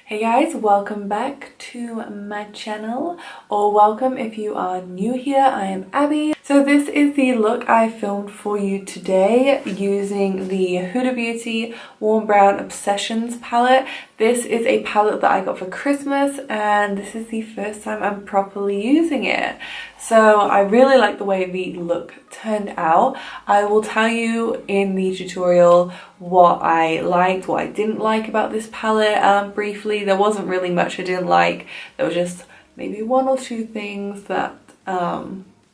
Hey guys, welcome back to my channel, or welcome if you are new here. I am Abby. So this is the look I filmed for you today using the Huda Beauty Warm Brown Obsessions palette. This is a palette that I got for Christmas and this is the first time I'm properly using it. So I really like the way the look turned out. I will tell you in the tutorial what I liked, what I didn't like about this palette briefly. There wasn't really much I didn't like. There was just maybe one or two things that are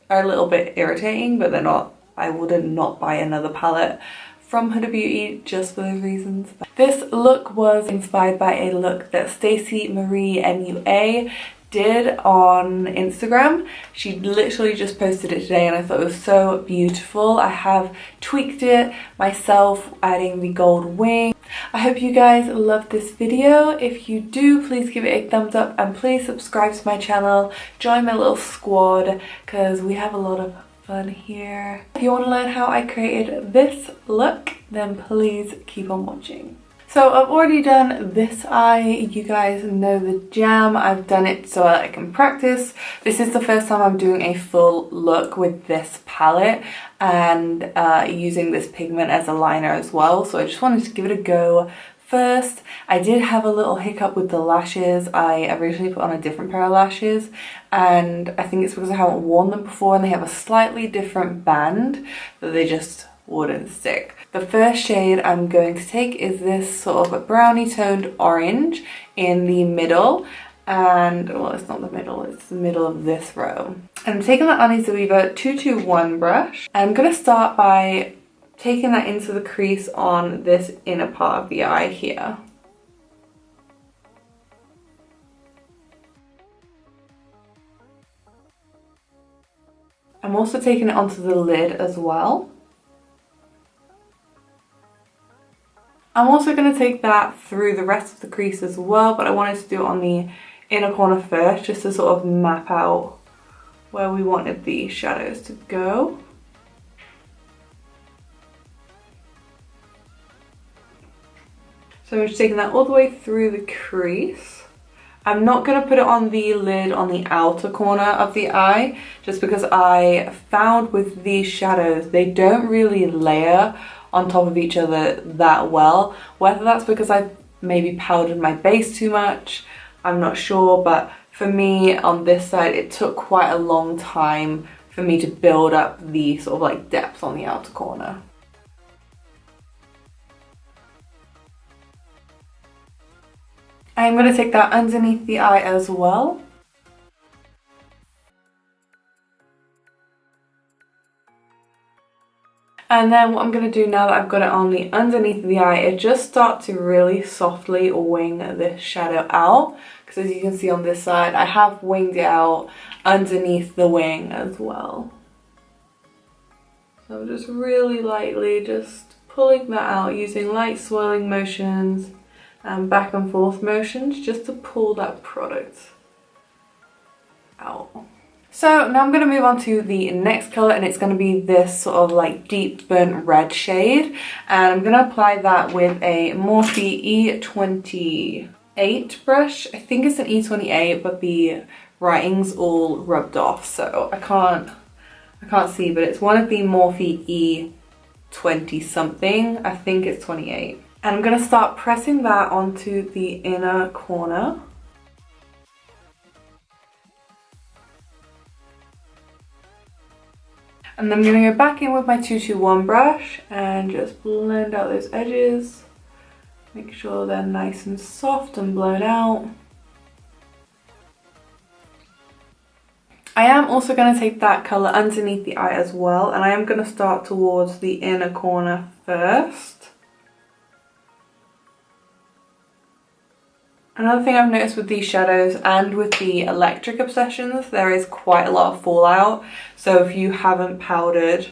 a little bit irritating, but they're not, I wouldn't not buy another palette from Huda Beauty just for those reasons. This look was inspired by a look that Staceymariemua did on Instagram. She literally just posted it today and I thought it was so beautiful. I have tweaked it myself, adding the gold wing. I hope you guys loved this video. If you do, please give it a thumbs up and please subscribe to my channel. Join my little squad because we have a lot of fun here. If you want to learn how I created this look, then please keep on watching. So I've already done this eye. You guys know the jam. I've done it so that I can practice. This is the first time I'm doing a full look with this palette and using this pigment as a liner as well. So I just wanted to give it a go first. I did have a little hiccup with the lashes. I originally put on a different pair of lashes and I think it's because I haven't worn them before and they have a slightly different band that they just wouldn't stick. The first shade I'm going to take is this sort of a brownie toned orange in the middle, and well, it's not the middle, it's the middle of this row. And I'm taking that Honey Weaver 221 brush and I'm going to start by taking that into the crease on this inner part of the eye here. I'm also taking it onto the lid as well. I'm also going to take that through the rest of the crease as well, but I wanted to do it on the inner corner first just to sort of map out where we wanted the shadows to go. So I'm just taking that all the way through the crease. I'm not going to put it on the lid on the outer corner of the eye just because I found with these shadows they don't really layer on top of each other that well. Whether that's because I've maybe powdered my base too much, I'm not sure, but for me on this side it took quite a long time for me to build up the sort of like depth on the outer corner. I'm going to take that underneath the eye as well. And then what I'm going to do now that I've got it on the underneath of the eye is just start to really softly wing this shadow out. Because as you can see on this side, I have winged it out underneath the wing as well. So I'm just really lightly just pulling that out using light swirling motions and back and forth motions just to pull that product out. So now I'm going to move on to the next colour and it's going to be this sort of like deep burnt red shade, and I'm going to apply that with a Morphe E28 brush. I think it's an E28 but the writing's all rubbed off so I can't see, but it's one of the Morphe E20 something, I think it's 28. And I'm going to start pressing that onto the inner corner. And then I'm going to go back in with my 221 brush and just blend out those edges. Make sure they're nice and soft and blown out. I am also going to take that colour underneath the eye as well, and I am going to start towards the inner corner first. Another thing I've noticed with these shadows and with the electric obsessions, there is quite a lot of fallout. So if you haven't powdered,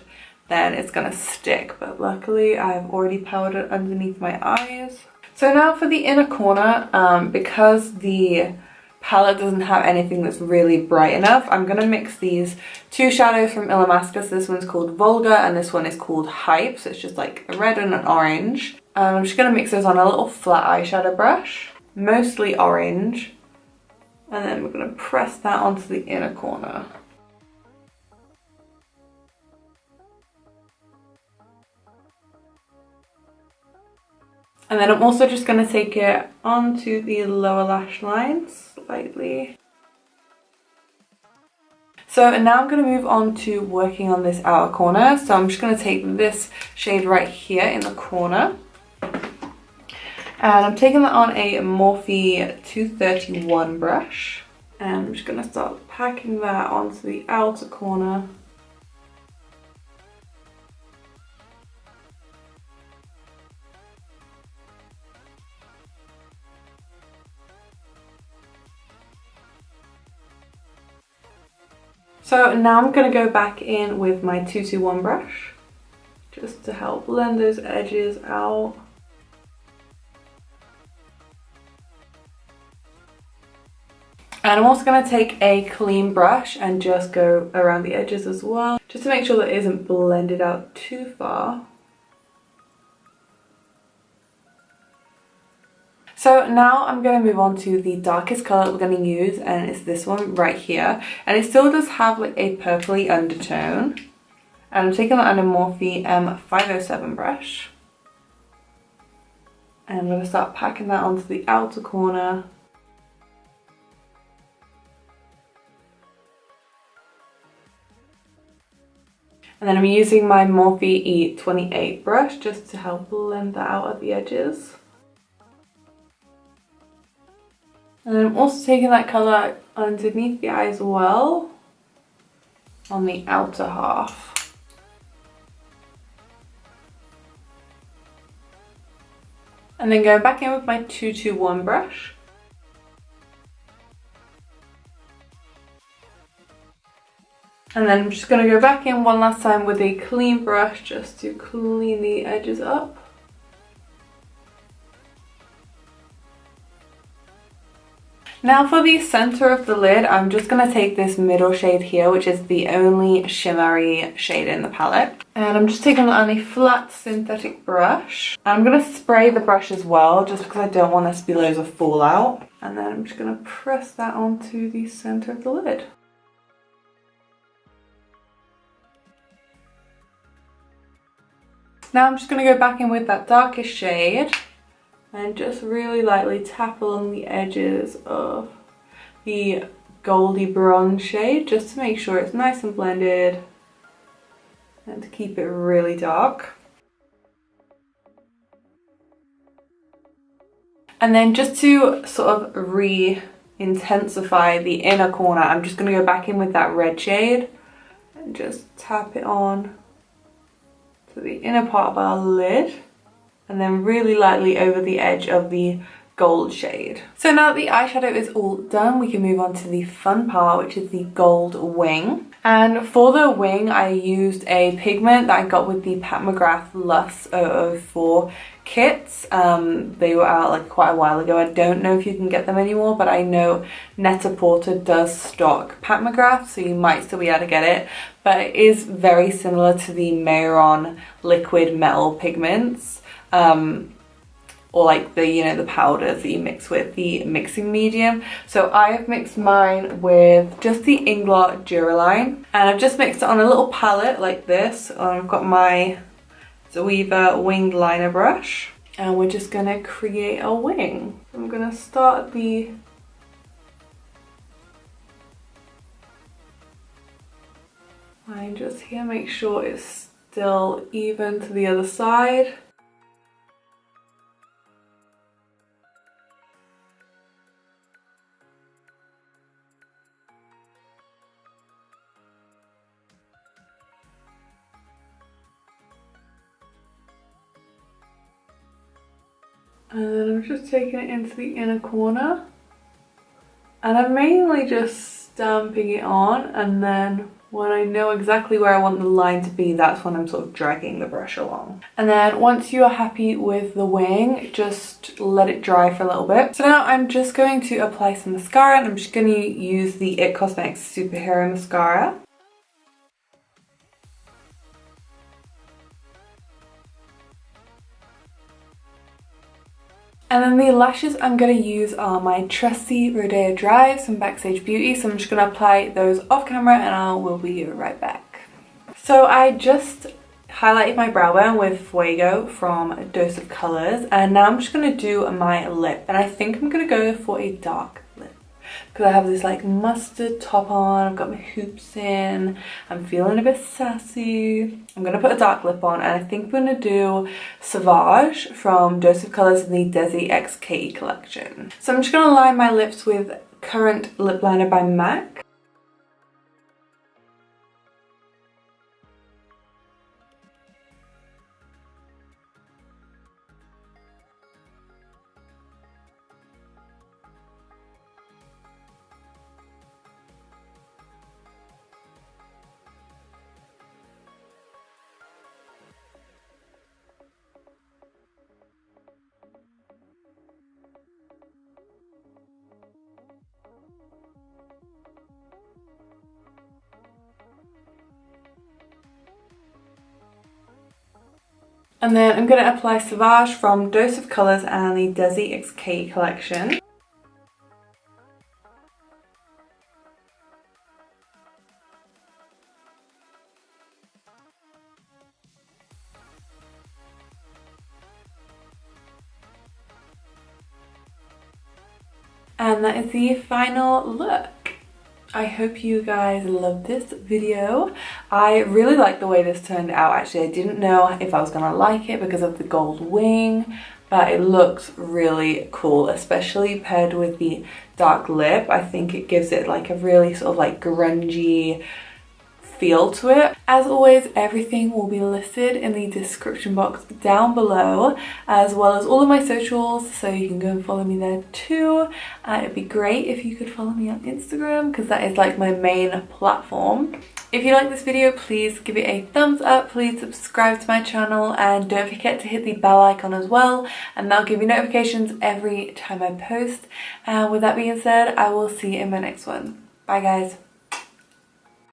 then it's going to stick. But luckily I've already powdered underneath my eyes. So now for the inner corner, because the palette doesn't have anything that's really bright enough, I'm going to mix these two shadows from Illamasqua. This one's called Vulgar and this one is called Hype. So it's just like a red and an orange. I'm just going to mix those on a little flat eyeshadow brush. mostly orange. And then we're going to press that onto the inner corner. And then I'm also just going to take it onto the lower lash line slightly. So now I'm going to move on to working on this outer corner. So I'm just going to take this shade right here in the corner. And I'm taking that on a Morphe 231 brush. And I'm just going to start packing that onto the outer corner. So now I'm going to go back in with my 221 brush just to help blend those edges out. And I'm also going to take a clean brush and just go around the edges as well, just to make sure that it isn't blended out too far. So now I'm going to move on to the darkest colour we're going to use, and it's this one right here. And it still does have like a purpley undertone. And I'm taking that on a Morphe M507 brush. And I'm going to start packing that onto the outer corner. And then I'm using my Morphe E28 brush just to help blend that out at the edges. And then I'm also taking that colour underneath the eye as well, on the outer half. And then going back in with my 221 brush. And then I'm just going to go back in one last time with a clean brush just to clean the edges up. Now for the center of the lid, I'm just going to take this middle shade here, which is the only shimmery shade in the palette. And I'm just taking it on a flat synthetic brush. I'm going to spray the brush as well, just because I don't want there to be loads of fallout. And then I'm just going to press that onto the center of the lid. Now I'm just going to go back in with that darkest shade and just really lightly tap along the edges of the goldy bronze shade just to make sure it's nice and blended and to keep it really dark. And then just to sort of re-intensify the inner corner, I'm just going to go back in with that red shade and just tap it on to the inner part of our lid. And then really lightly over the edge of the gold shade. So now that the eyeshadow is all done, we can move on to the fun part, which is the gold wing. And for the wing, I used a pigment that I got with the Pat McGrath Lush 004 kits. They were out like quite a while ago. I don't know if you can get them anymore, but I know Net-a-Porter does stock Pat McGrath, so you might still be able to get it. But it is very similar to the Mehron liquid metal pigments. Or like the, you know, the powders that you mix with the mixing medium. So I have mixed mine with just the Inglot Duraline, and I've just mixed it on a little palette like this. I've got my Zoeva winged liner brush, and we're just gonna create a wing. I'm gonna start the line just here, make sure it's still even to the other side. And then I'm just taking it into the inner corner. And I'm mainly just stamping it on, and then when I know exactly where I want the line to be, that's when I'm sort of dragging the brush along. And then once you are happy with the wing, just let it dry for a little bit. So now I'm just going to apply some mascara, and I'm just going to use the IT Cosmetics Superhero Mascara. And then the lashes I'm going to use are my trusty Rodeo Drive from Backstage Beauty. So I'm just going to apply those off camera and I will be right back. So I just highlighted my brow bone with Fuego from Dose of Colors, and now I'm just going to do my lip, and I think I'm going to go for a dark lip because I have this like mustard top on, I've got my hoops in, I'm feeling a bit sassy. I'm going to put a dark lip on, and I think I'm going to do Sauvage from Dose of Colors in the Desi X Katie collection. So I'm just going to line my lips with Current Lip Liner by MAC. And then I'm going to apply Sauvage from Dose of Colors and the Desi X Katie collection. And that is the final look. I hope you guys loved this video. I really like the way this turned out. Actually, I didn't know if I was gonna like it because of the gold wing, but it looks really cool, especially paired with the dark lip. I think it gives it like a really sort of like grungy feel to it. As always, everything will be listed in the description box down below, as well as all of my socials, so you can go and follow me there too. It'd be great if you could follow me on Instagram because that is like my main platform. If you like this video, please give it a thumbs up, please subscribe to my channel, and don't forget to hit the bell icon as well, and that'll give you notifications every time I post. And with that being said, I will see you in my next one. Bye guys.